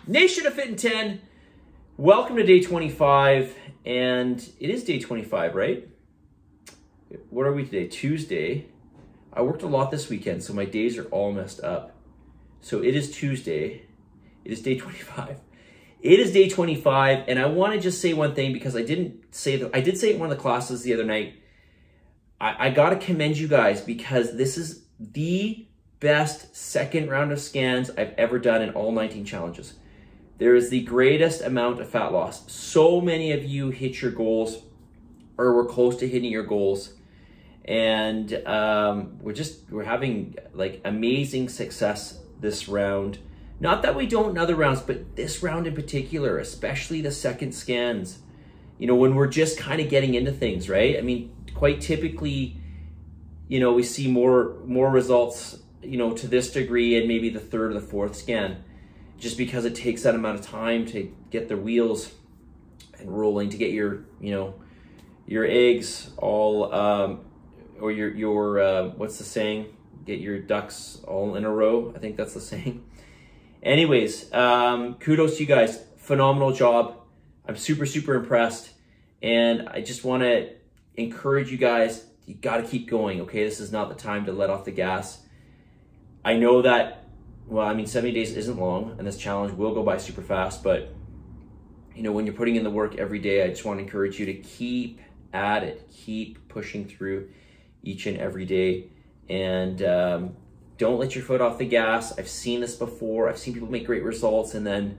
Nation of Fit in 10, welcome to day 25, and it is day 25, right? What are we today? Tuesday. I worked a lot this weekend, so my days are all messed up. So it is Tuesday. It is day 25. It is day 25, and I want to just say one thing because I didn't say that. I did say it in one of the classes the other night. I got to commend you guys because this is the best second round of scans I've ever done in all 19 challenges. There is the greatest amount of fat loss. So many of you hit your goals or were close to hitting your goals. And we're having like amazing success this round. Not that we don't in other rounds, but this round in particular, especially the second scans, you know, when we're just kind of getting into things, right? I mean, quite typically, you know, we see more results, you know, to this degree and maybe the third or the fourth scan, just because it takes that amount of time to get the wheels and rolling, to get your, you know, your eggs all, or your what's the saying? Get your ducks all in a row. I think that's the saying. Anyways, kudos to you guys. Phenomenal job. I'm super, super impressed. And I just want to encourage you guys, you got to keep going, okay? This is not the time to let off the gas. I know that, well, I mean, 70 days isn't long, and this challenge will go by super fast, but, you know, when you're putting in the work every day, I just want to encourage you to keep at it, keep pushing through each and every day, and don't let your foot off the gas. I've seen this before. I've seen people make great results, and then,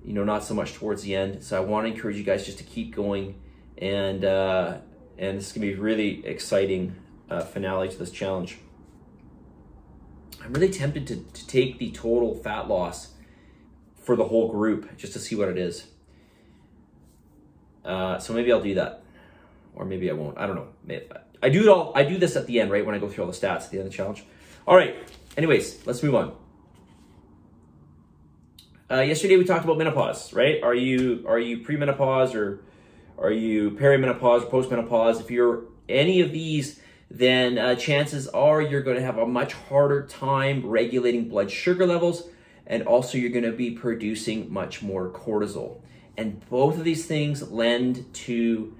you know, not so much towards the end. So I want to encourage you guys just to keep going, and this is going to be a really exciting finale to this challenge. I'm really tempted to take the total fat loss for the whole group just to see what it is. So maybe I'll do that, or maybe I won't. I don't know. Maybe, I do this at the end, right, when I go through all the stats at the end of the challenge. All right. Anyways, let's move on. Yesterday we talked about menopause, right? Are you premenopause, or are you perimenopause or postmenopause? If you're any of these, then chances are you're going to have a much harder time regulating blood sugar levels, and also you're going to be producing much more cortisol. And both of these things lend to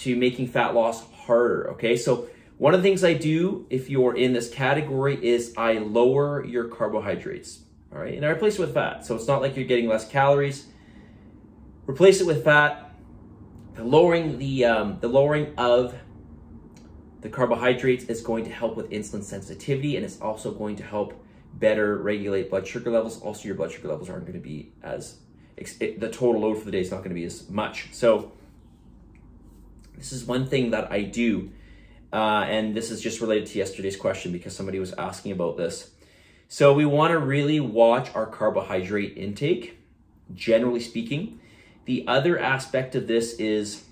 making fat loss harder, okay? So one of the things I do if you're in this category is I lower your carbohydrates, all right? And I replace it with fat. So it's not like you're getting less calories. Replace it with fat. The lowering of the carbohydrates is going to help with insulin sensitivity, and it's also going to help better regulate blood sugar levels. Also, your blood sugar levels aren't going to be as, the total load for the day is not going to be as much. So this is one thing that I do, and this is just related to yesterday's question because somebody was asking about this. So we want to really watch our carbohydrate intake, generally speaking. The other aspect of this is,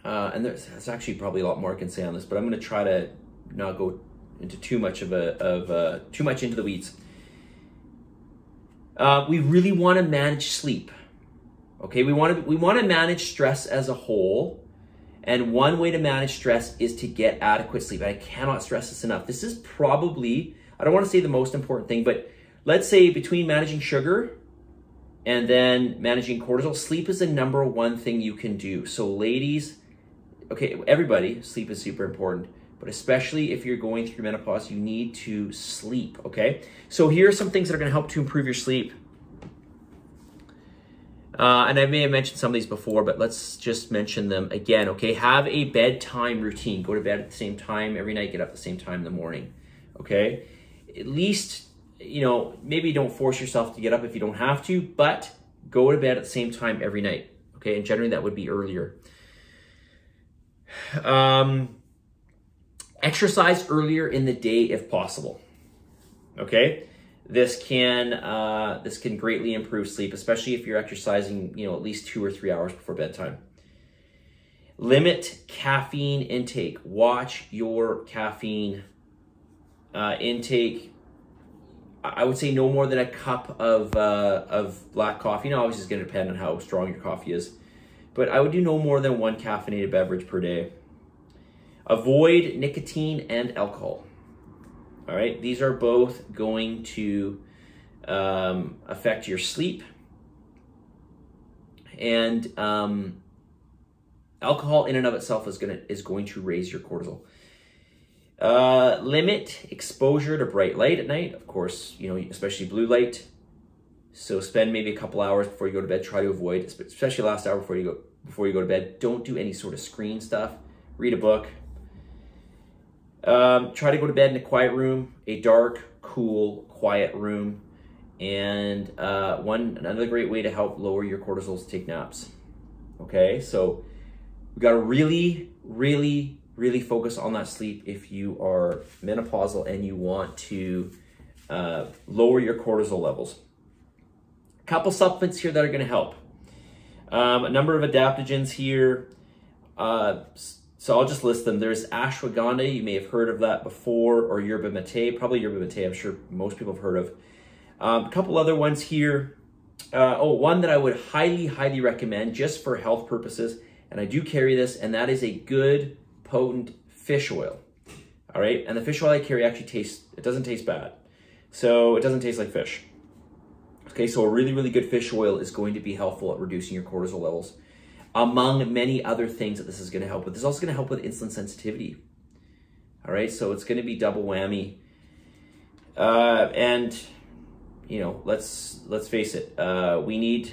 and there's actually probably a lot more I can say on this, but I'm going to try to not go into too much into the weeds. We really want to manage sleep. Okay, we want to manage stress as a whole, and one way to manage stress is to get adequate sleep. And I cannot stress this enough. This is probably, I don't want to say the most important thing, but let's say between managing sugar and then managing cortisol, sleep is the number one thing you can do. So ladies, okay, everybody, sleep is super important, but especially if you're going through menopause, you need to sleep, okay? So here are some things that are gonna help to improve your sleep. And I may have mentioned some of these before, but let's just mention them again, okay? Have a bedtime routine. Go to bed at the same time every night, get up at the same time in the morning, okay? At least, you know, maybe don't force yourself to get up if you don't have to, but go to bed at the same time every night, okay? And generally that would be earlier. Exercise earlier in the day if possible, okay? This can greatly improve sleep, especially if you're exercising, you know, at least 2 or 3 hours before bedtime. Limit caffeine intake. Watch your caffeine intake. I would say no more than a cup of black coffee. Now, obviously, it's going to depend on how strong your coffee is, but I would do no more than 1 caffeinated beverage per day. Avoid nicotine and alcohol. All right, these are both going to affect your sleep. And alcohol in and of itself is going to raise your cortisol. Limit exposure to bright light at night, of course, you know, especially blue light. So spend maybe a couple hours before you go to bed. Try to avoid, especially the last hour before you go to bed. Don't do any sort of screen stuff. Read a book. Try to go to bed in a quiet room, a dark, cool, quiet room. And another great way to help lower your cortisol is to take naps. Okay, so we got to really, really, really focus on that sleep if you are menopausal and you want to lower your cortisol levels. A couple supplements here that are going to help. A number of adaptogens here. So I'll just list them. There's ashwagandha. You may have heard of that before, or yerba mate. Probably yerba mate. I'm sure most people have heard of. A couple other ones here. One that I would highly, highly recommend just for health purposes, and I do carry this, and that is a good, potent fish oil. All right, and the fish oil I carry actually it doesn't taste bad. So it doesn't taste like fish. Okay, so a really, really good fish oil is going to be helpful at reducing your cortisol levels. Among many other things that this is going to help with. This is also going to help with insulin sensitivity. All right, so it's going to be double whammy. And you know, let's face it. We need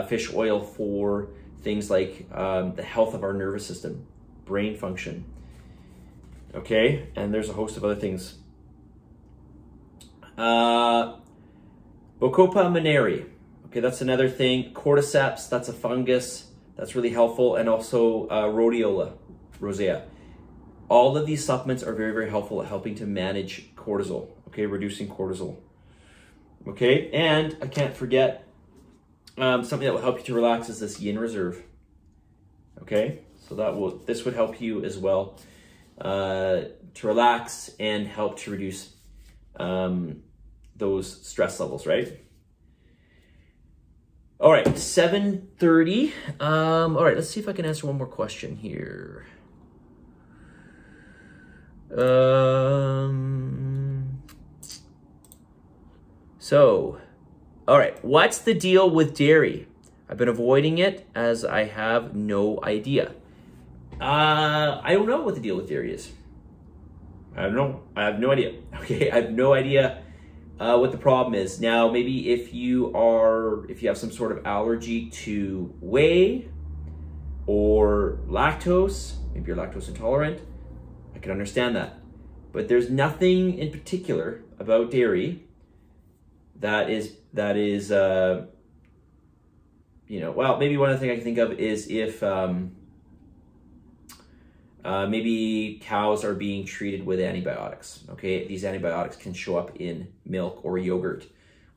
fish oil for things like the health of our nervous system, brain function. Okay, and there's a host of other things. Bacopa moneri. Okay, that's another thing. Cordyceps, that's a fungus. That's really helpful. And also rhodiola rosea. All of these supplements are very, very helpful at helping to manage cortisol. Okay, reducing cortisol. Okay, and I can't forget something that will help you to relax is this yin reserve. Okay, so this would help you as well to relax and help to reduce those stress levels, right? All right, 7:30. All right, let's see if I can answer one more question here. So, all right, what's the deal with dairy? I've been avoiding it as I have no idea. I don't know what the deal with dairy is. I don't know. I have no idea. Okay, I have no idea what the problem is. Now, maybe if you have some sort of allergy to whey or lactose, maybe you're lactose intolerant, I can understand that. But there's nothing in particular about dairy that is you know, well, maybe one other thing I can think of is if maybe cows are being treated with antibiotics. Okay, these antibiotics can show up in milk or yogurt,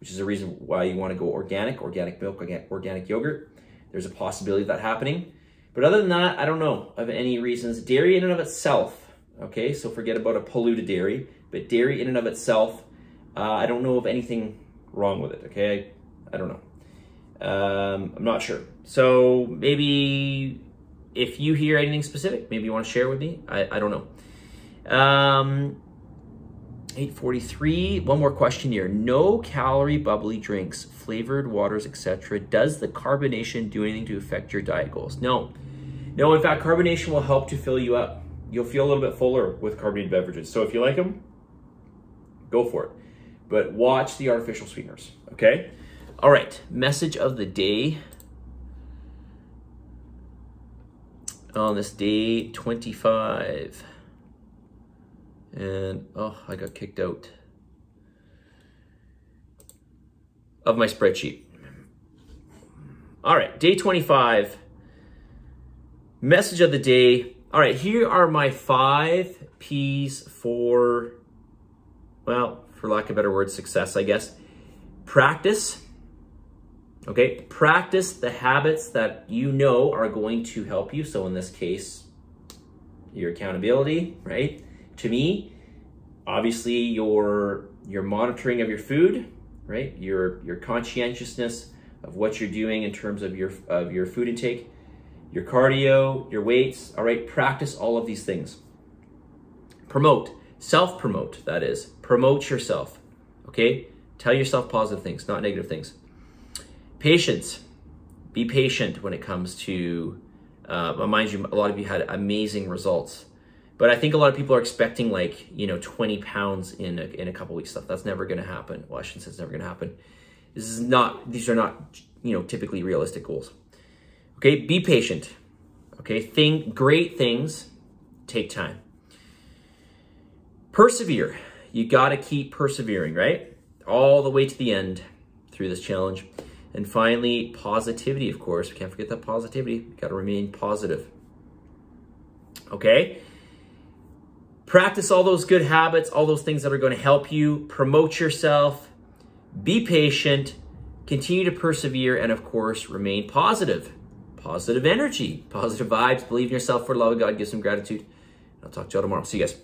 which is a reason why you want to go organic milk, organic yogurt. There's a possibility of that happening. But other than that, I don't know of any reasons. Dairy in and of itself, okay, so forget about a polluted dairy, but dairy in and of itself, I don't know of anything wrong with it, okay? I don't know. I'm not sure. So maybe if you hear anything specific, maybe you want to share with me. I don't know. 8:43. One more question here. No calorie bubbly drinks, flavored waters, etc. Does the carbonation do anything to affect your diet goals? No. No, in fact, carbonation will help to fill you up. You'll feel a little bit fuller with carbonated beverages. So if you like them, go for it. But watch the artificial sweeteners, okay? All right, message of the day. On this day 25. And, oh, I got kicked out of my spreadsheet. All right, day 25. Message of the day. All right, here are my 5 P's for, well, for lack of a better word, success, I guess. Practice. Okay, practice the habits that you know are going to help you. So in this case, your accountability, right? To me, obviously your monitoring of your food, right? Your conscientiousness of what you're doing in terms of your food intake, your cardio, your weights, all right? Practice all of these things. Promote. Self-promote, that is. Promote yourself, okay? Tell yourself positive things, not negative things. Patience. Be patient when it comes to, mind you, a lot of you had amazing results. But I think a lot of people are expecting 20 pounds in a couple weeks stuff. That's never gonna happen. Well, I shouldn't say it's never gonna happen. These are not, typically realistic goals. Okay, be patient. Okay, great things take time. Persevere. You gotta keep persevering, right? All the way to the end through this challenge. And finally, positivity, of course. We can't forget that positivity. You gotta remain positive. Okay? Practice all those good habits, all those things that are gonna help you. Promote yourself. Be patient. Continue to persevere. And of course, remain positive. Positive energy, positive vibes. Believe in yourself, for the love of God. Give some gratitude. I'll talk to you all tomorrow. See you guys.